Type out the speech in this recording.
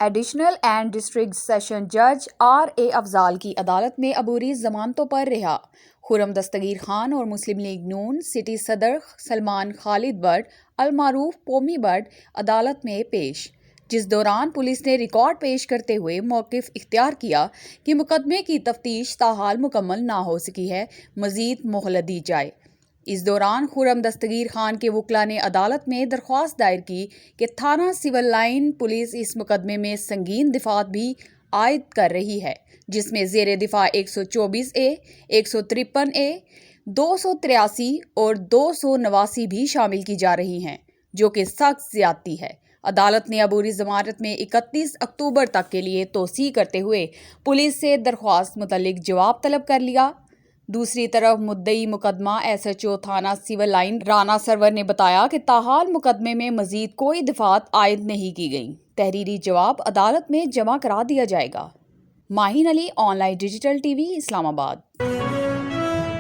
Additional and district session جج R.A. Afzal کی عدالت میں عبوری ضمانتوں پر رہا۔ خرم دستگیر خان اور مسلم لیگ نون سٹی صدر سلمان خالد بٹ المعروف پومی بٹ عدالت میں پیش، جس دوران پولیس نے ریکارڈ پیش کرتے ہوئے موقف اختیار کیا کہ مقدمے کی تفتیش تاحال مکمل نہ ہو سکی ہے، مزید مہلت دی جائے۔ اس دوران خرم دستگیر خان کے وکلاء نے عدالت میں درخواست دائر کی کہ تھانہ سول لائن پولیس اس مقدمے میں سنگین دفعات بھی عائد کر رہی ہے، جس میں زیر دفاع 124A، 153A، 283 اور 289 بھی شامل کی جا رہی ہیں، جو کہ سخت زیادتی ہے۔ عدالت نے عبوری ضمانت میں 31 اکتوبر تک کے لیے توسیع کرتے ہوئے پولیس سے درخواست متعلق جواب طلب کر لیا۔ دوسری طرف مدعی مقدمہ SHO تھانہ سول لائن رانا سرور نے بتایا کہ تاحال مقدمے میں مزید کوئی دفعات عائد نہیں کی گئیں۔ تحریری جواب عدالت میں جمع کرا دیا جائے گا۔ ماہین علی، آن لائن ڈیجیٹل TV، اسلام آباد۔